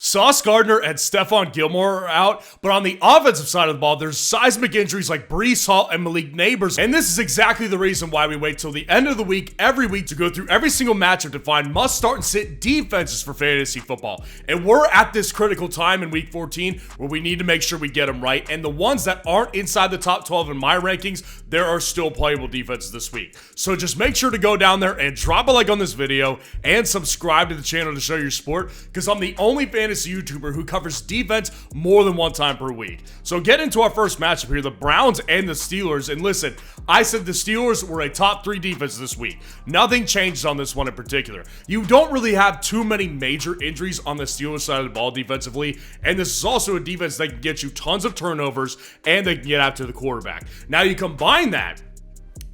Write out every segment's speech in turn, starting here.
Sauce Gardner and Stephon Gilmore are out, but on the offensive side of the ball, there's seismic injuries like Breece Hall and Malik Neighbors, and this is exactly the reason why we wait till the end of the week every week to go through every single matchup to find must start and sit defenses for fantasy football. And we're at this critical time in week 14 where we need to make sure we get them right, and the ones that aren't inside the top 12 in my rankings, there are still playable defenses this week. So just make sure to go down there and drop a like on this video and subscribe to the channel to show your support, because I'm the only fantasy YouTuber who covers defense more than one time per week. So get into our first matchup here, the Browns and the Steelers. And listen, I said the Steelers were a top 3 defense this week. Nothing changed on this one in particular. You don't really have too many major injuries on the Steelers side of the ball defensively, and this is also a defense that can get you tons of turnovers and they can get after the quarterback. Now you combine that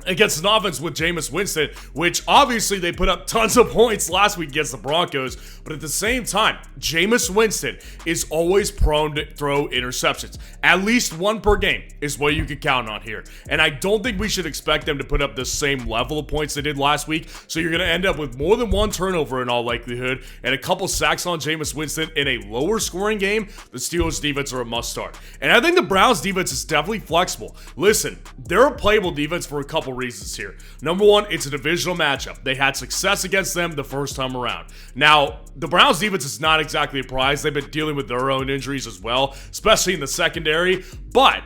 against an offense with Jameis Winston, which obviously they put up tons of points last week against the Broncos, but at the same time, Jameis Winston is always prone to throw interceptions. At least one per game is what you can count on here. And I don't think we should expect them to put up the same level of points they did last week, so you're going to end up with more than one turnover in all likelihood, and a couple sacks on Jameis Winston in a lower scoring game. The Steelers defense are a must start. And I think the Browns defense is definitely flexible. Listen, they're a playable defense for a couple reasons here. Number one, it's a divisional matchup. They had success against them the first time around. Now, the Browns defense is not exactly a prize. They've been dealing with their own injuries as well, especially in the secondary, but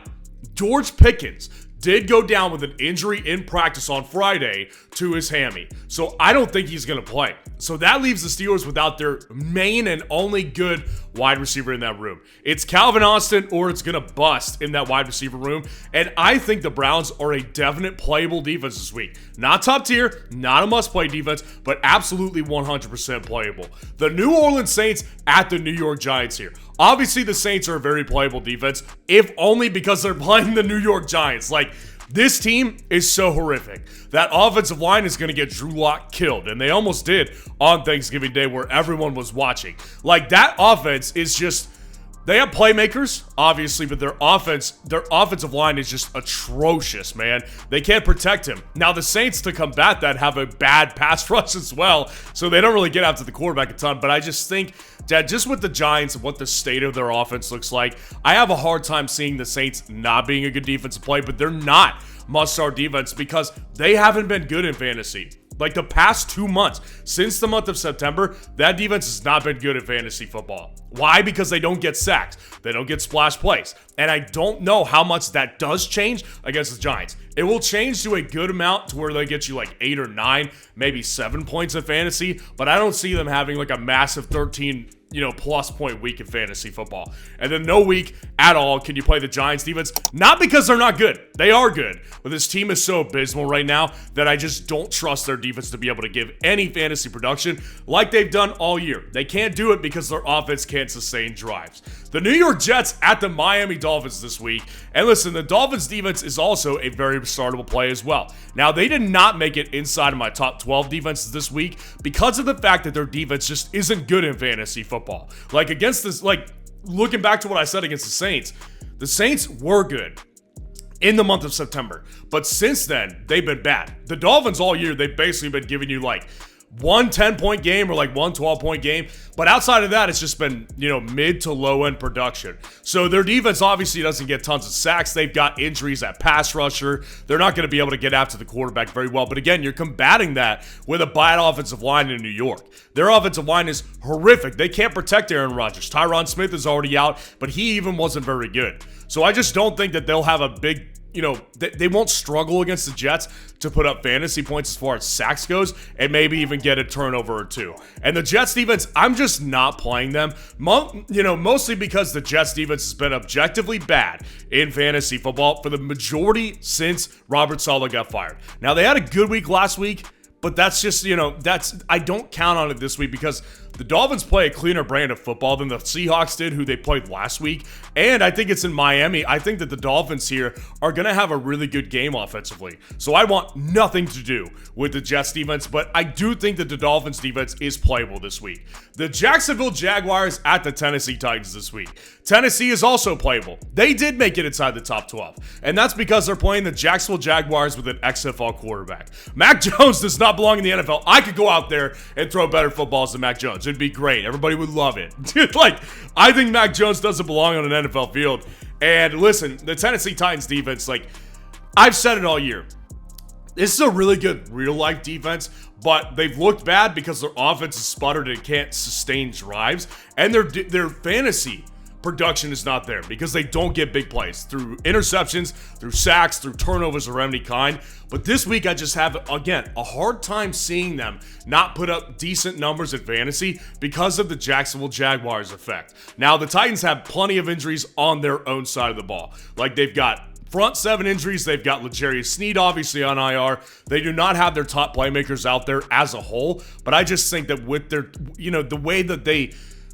George Pickens did go down with an injury in practice on Friday to his hammy. So I don't think he's going to play. So that leaves the Steelers without their main and only good wide receiver in that room. It's Calvin Austin or it's going to bust in that wide receiver room. And I think the Browns are a definite playable defense this week. Not top tier, not a must-play defense, but absolutely 100% playable. The New Orleans Saints at the New York Giants here. Obviously, the Saints are a very playable defense, if only because they're playing the New York Giants. Like, this team is so horrific. That offensive line is going to get Drew Lock killed, and they almost did on Thanksgiving Day where everyone was watching. Like, that offense is just... They have playmakers, obviously, but their offensive line is just atrocious, man. They can't protect him. Now, the Saints, to combat that, have a bad pass rush as well, so they don't really get after the quarterback a ton. But I just think that just with the Giants and what the state of their offense looks like, I have a hard time seeing the Saints not being a good defensive play, but they're not must-start defense because they haven't been good in fantasy. Like the past 2 months, since the month of September, that defense has not been good at fantasy football. Why? Because they don't get sacks. They don't get splash plays. And I don't know how much that does change against the Giants. It will change to a good amount to where they get you like 8 or 9, maybe 7 points in fantasy, but I don't see them having like a massive 13 plus point week in fantasy football. And then no week at all can you play the Giants defense. Not because they're not good. They are good. But this team is so abysmal right now that I just don't trust their defense to be able to give any fantasy production like they've done all year. They can't do it because their offense can't sustain drives. The New York Jets at the Miami Dolphins this week. And listen, the Dolphins defense is also a very startable play as well. Now, they did not make it inside of my top 12 defenses this week because of the fact that their defense just isn't good in fantasy football. Like against this, like looking back to what I said against the Saints were good in the month of September, but since then they've been bad. The Dolphins all year, they've basically been giving you like one 10-point game or like one 12-point game. But outside of that, it's just been, mid to low end production. So their defense obviously doesn't get tons of sacks. They've got injuries at pass rusher. They're not going to be able to get after the quarterback very well. But again, you're combating that with a bad offensive line in New York. Their offensive line is horrific. They can't protect Aaron Rodgers. Tyron Smith is already out, but he even wasn't very good. So I just don't think that they'll have a big they won't struggle against the Jets to put up fantasy points as far as sacks goes and maybe even get a turnover or two. And the Jets defense, I'm just not playing them, mostly because the Jets defense has been objectively bad in fantasy football for the majority since Robert Saleh got fired. Now, they had a good week last week, but that's just, I don't count on it this week because the Dolphins play a cleaner brand of football than the Seahawks did, who they played last week. And I think it's in Miami. I think that the Dolphins here are going to have a really good game offensively. So I want nothing to do with the Jets defense, but I do think that the Dolphins defense is playable this week. The Jacksonville Jaguars at the Tennessee Titans this week. Tennessee is also playable. They did make it inside the top 12. And that's because they're playing the Jacksonville Jaguars with an XFL quarterback. Mac Jones does not belong in the NFL. I could go out there and throw better footballs than Mac Jones. Jones. It'd be great. Everybody would love it. Like, I think Mac Jones doesn't belong on an NFL field. And listen, the Tennessee Titans defense, like, I've said it all year. This is a really good real-life defense, but they've looked bad because their offense is sputtered and can't sustain drives, and their fantasy production is not there because they don't get big plays through interceptions, through sacks, through turnovers of any kind. But this week, I just have, again, a hard time seeing them not put up decent numbers at fantasy because of the Jacksonville Jaguars effect. Now, the Titans have plenty of injuries on their own side of the ball. Like, they've got front seven injuries. They've got L'Jarius Sneed, obviously, on IR. They do not have their top playmakers out there as a whole. But I just think that with their, the way that they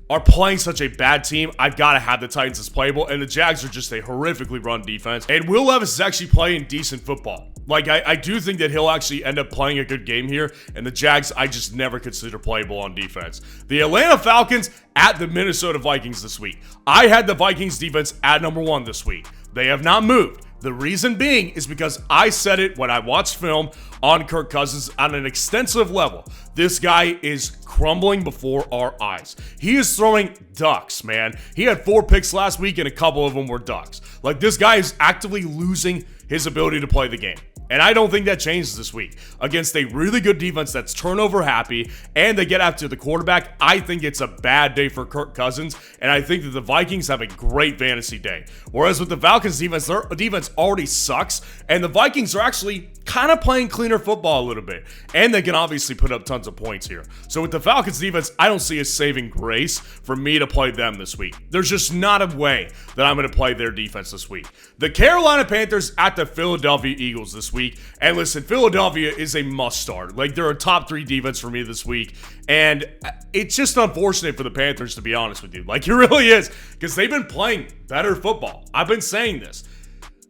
are playing such a bad team, I've got to have the Titans as playable. And the Jags are just a horrifically run defense. And Will Levis is actually playing decent football. Like, I do think that he'll actually end up playing a good game here. And the Jags, I just never consider playable on defense. The Atlanta Falcons at the Minnesota Vikings this week. I had the Vikings defense at number 1 this week. They have not moved. The reason being is because I said it when I watched film on Kirk Cousins on an extensive level. This guy is crumbling before our eyes. He is throwing ducks, man. He had 4 picks last week and a couple of them were ducks. Like, this guy is actively losing his ability to play the game. And I don't think that changes this week. Against a really good defense that's turnover happy and they get after the quarterback, I think it's a bad day for Kirk Cousins. And I think that the Vikings have a great fantasy day. Whereas with the Falcons defense, their defense already sucks. And the Vikings are actually kind of playing cleaner football a little bit. And they can obviously put up tons of points here. So with the Falcons defense, I don't see a saving grace for me to play them this week. There's just not a way that I'm going to play their defense this week. The Carolina Panthers at the Philadelphia Eagles this week. And listen, Philadelphia is a must start. Like, they're a top 3 defense for me this week. And it's just unfortunate for the Panthers, to be honest with you. Like, it really is. Because they've been playing better football. I've been saying this.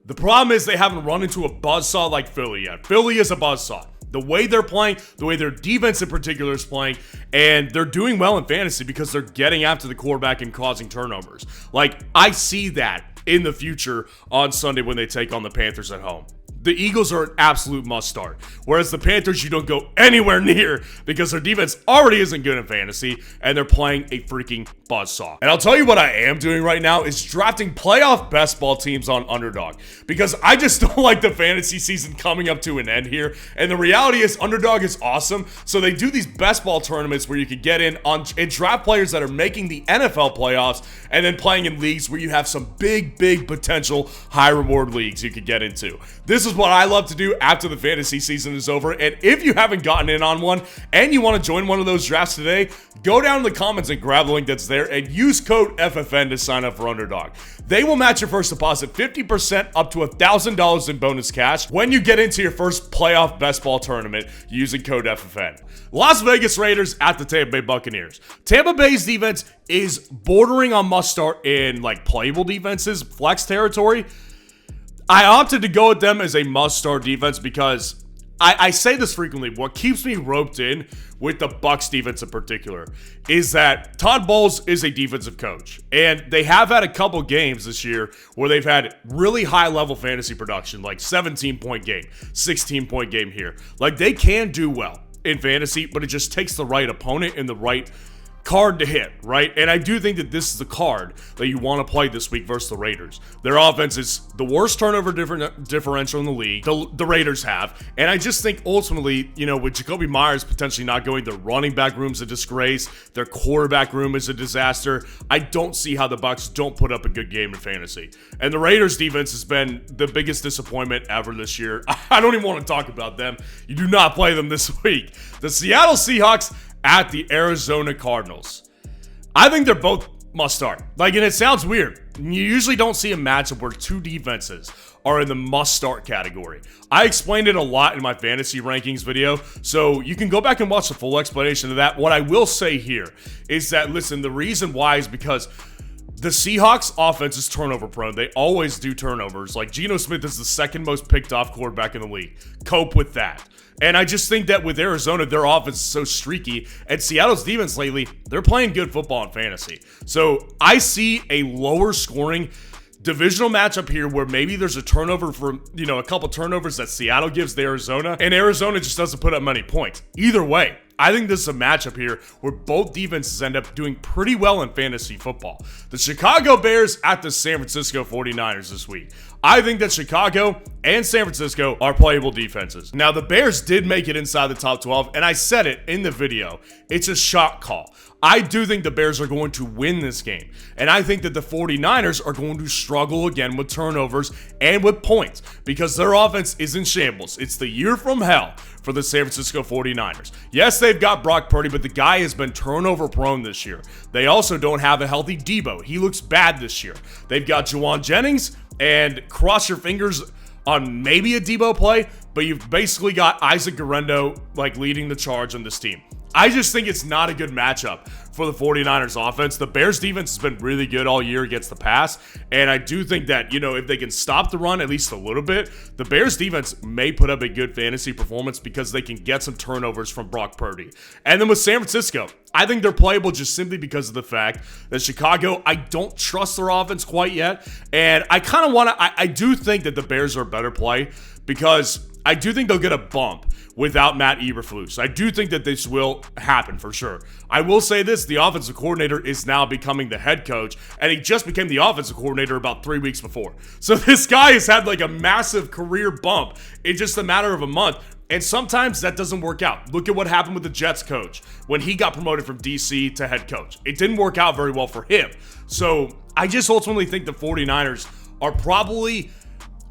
The problem is they haven't run into a buzzsaw like Philly yet. Philly is a buzzsaw. The way they're playing, the way their defense in particular is playing, and they're doing well in fantasy because they're getting after the quarterback and causing turnovers. Like, I see that in the future on Sunday when they take on the Panthers at home. The Eagles are an absolute must start, whereas the Panthers you don't go anywhere near because their defense already isn't good in fantasy and they're playing a freaking buzzsaw. And I'll tell you what I am doing right now is drafting playoff best ball teams on Underdog because I just don't like the fantasy season coming up to an end here. And the reality is Underdog is awesome. So they do these best ball tournaments where you can get in on and draft players that are making the NFL playoffs and then playing in leagues where you have some big potential high reward leagues you could get into. This is what I love to do after the fantasy season is over. And if you haven't gotten in on one and you want to join one of those drafts today, go down in the comments and grab the link that's there and use code FFN to sign up for Underdog. They will match your first deposit 50% up to $1,000 in bonus cash when you get into your first playoff best ball tournament using code FFN. Las Vegas Raiders at the Tampa Bay Buccaneers. Tampa Bay's defense is bordering on must start in like playable defenses, flex territory. I opted to go with them as a must-start defense because I say this frequently. What keeps me roped in with the Bucs defense in particular is that Todd Bowles is a defensive coach. And they have had a couple games this year where they've had really high-level fantasy production, like 17-point game, 16-point game here. Like, they can do well in fantasy, but it just takes the right opponent and the right card to hit, right? And I do think that this is the card that you want to play this week versus the Raiders. Their offense is the worst turnover differential in the league. The Raiders have. And I just think ultimately, with Jacoby Myers potentially not going, their running back room's a disgrace. Their quarterback room is a disaster. I don't see how the Bucs don't put up a good game in fantasy. And the Raiders defense has been the biggest disappointment ever this year. I don't even want to talk about them. You do not play them this week. The Seattle Seahawks at the Arizona Cardinals. I think they're both must start. And it sounds weird. You usually don't see a matchup where 2 defenses are in the must start category. I explained it a lot in my fantasy rankings video, so you can go back and watch the full explanation of that. What I will say here is that, listen, the reason why is because the Seahawks offense is turnover prone. They always do turnovers. Like, Geno Smith is the second most picked off quarterback in the league. Cope with that. And I just think that with Arizona, their offense is so streaky. And Seattle's defense lately, they're playing good football in fantasy. So I see a lower scoring divisional matchup here where maybe there's a turnover from, a couple turnovers that Seattle gives to Arizona. And Arizona just doesn't put up many points. Either way, I think this is a matchup here where both defenses end up doing pretty well in fantasy football. The Chicago Bears at the San Francisco 49ers this week. I think that Chicago and San Francisco are playable defenses. Now, the Bears did make it inside the top 12, and I said it in the video. It's a shot call. I do think the Bears are going to win this game, and I think that the 49ers are going to struggle again with turnovers and with points because their offense is in shambles. It's the year from hell for the San Francisco 49ers. Yes, they've got Brock Purdy, but the guy has been turnover prone this year. They also don't have a healthy Debo. He looks bad this year. They've got Juwan Jennings, and cross your fingers on maybe a Debo play, but you've basically got Isaac Guerrero like leading the charge on this team. I just think it's not a good matchup for the 49ers offense. The Bears defense has been really good all year against the pass, and I do think that, if they can stop the run at least a little bit, the Bears defense may put up a good fantasy performance because they can get some turnovers from Brock Purdy. And then with San Francisco, I think they're playable just simply because of the fact that Chicago, I don't trust their offense quite yet, and I do think that the Bears are a better play because I do think they'll get a bump without Matt Eberflus. I do think that this will happen for sure. I will say this, the offensive coordinator is now becoming the head coach, and he just became the offensive coordinator about 3 weeks before. So this guy has had like a massive career bump in just a matter of a month. And sometimes that doesn't work out. Look at what happened with the Jets coach when he got promoted from DC to head coach. It didn't work out very well for him. So I just ultimately think the 49ers are probably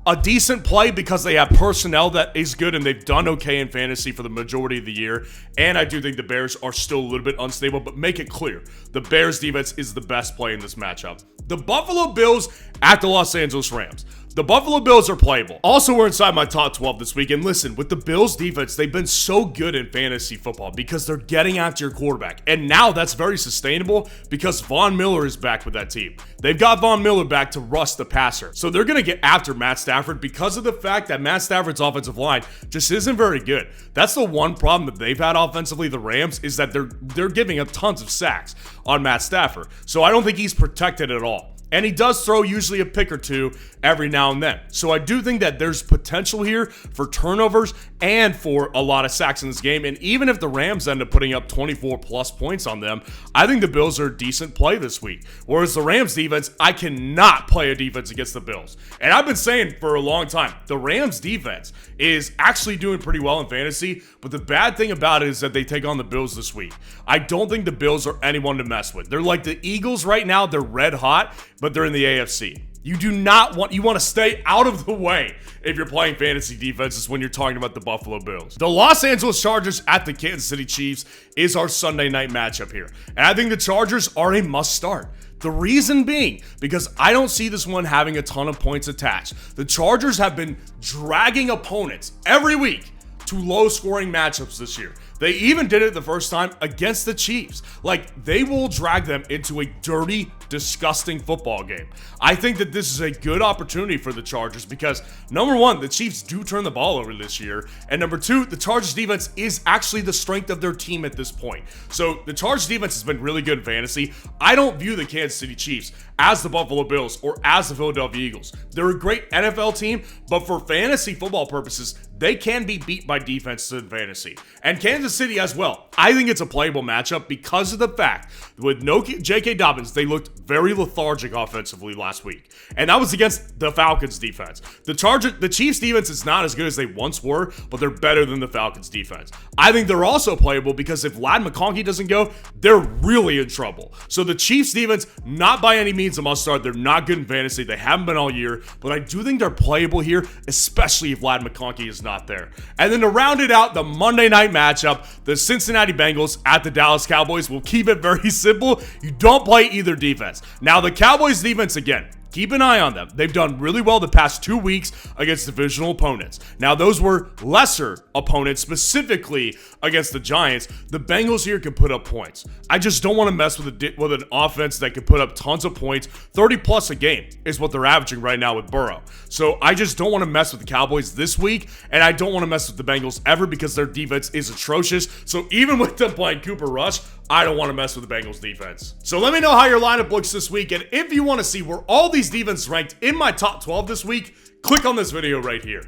a decent play because they have personnel that is good and they've done okay in fantasy for the majority of the year. And I do think the Bears are still a little bit unstable, but make it clear, the Bears defense is the best play in this matchup. The Buffalo Bills at the Los Angeles Rams. The Buffalo Bills are playable. Also, we're inside my top 12 this week. And listen, with the Bills defense, they've been so good in fantasy football because they're getting after your quarterback. And now that's very sustainable because Von Miller is back with that team. They've got Von Miller back to rush the passer. So they're going to get after Matt Stafford because of the fact that Matt Stafford's offensive line just isn't very good. That's the one problem that they've had offensively, the Rams, is that they're giving up tons of sacks on Matt Stafford. So I don't think he's protected at all. And he does throw usually a pick or two every now and then. So I do think that there's potential here for turnovers and for a lot of sacks in this game. And even if the Rams end up putting up 24 plus points on them, I think the Bills are a decent play this week. Whereas the Rams defense, I cannot play a defense against the Bills. And I've been saying for a long time, the Rams defense is actually doing pretty well in fantasy. But the bad thing about it is that they take on the Bills this week. I don't think the Bills are anyone to mess with. They're like the Eagles right now. They're red hot, but they're in the AFC. You want to stay out of the way if you're playing fantasy defenses when you're talking about the Buffalo Bills. The Los Angeles Chargers at the Kansas City Chiefs is our Sunday night matchup here. And I think the Chargers are a must start. The reason being, because I don't see this one having a ton of points attached. The Chargers have been dragging opponents every week to low-scoring matchups this year. They even did it the first time against the Chiefs. Like, they will drag them into a dirty, disgusting football game. I think that this is a good opportunity for the Chargers because, number one, the Chiefs do turn the ball over this year. And number two, the Chargers defense is actually the strength of their team at this point. So the Chargers defense has been really good in fantasy. I don't view the Kansas City Chiefs as the Buffalo Bills or as the Philadelphia Eagles. They're a great NFL team, but for fantasy football purposes, they can be beat by defenses in fantasy. And Kansas City as well. I think it's a playable matchup because of the fact that with no J.K. Dobbins, they looked very lethargic offensively last week. And that was against the Falcons defense. The Chiefs defense is not as good as they once were, but they're better than the Falcons defense. I think they're also playable because if Ladd McConkey doesn't go, they're really in trouble. So the Chiefs defense, not by any means a must start. They're not good in fantasy. They haven't been all year, but I do think they're playable here, especially if Ladd McConkey is not there. And then to round it out, the Monday night matchup, the Cincinnati Bengals at the Dallas Cowboys. We'll keep it very simple. You don't play either defense. Now, the Cowboys defense, again, keep an eye on them. They've done really well the past 2 weeks against divisional opponents. Now, those were lesser opponents, specifically against the Giants. The Bengals here can put up points. I just don't want to mess with an offense that can put up tons of points. 30 plus a game is what they're averaging right now with Burrow. So I just don't want to mess with the Cowboys this week, and I don't want to mess with the Bengals ever because their defense is atrocious. So even with them playing Cooper Rush, I don't want to mess with the Bengals defense. So let me know how your lineup looks this week, and if you want to see where all these defenses ranked in my top 12 this week, click on this video right here.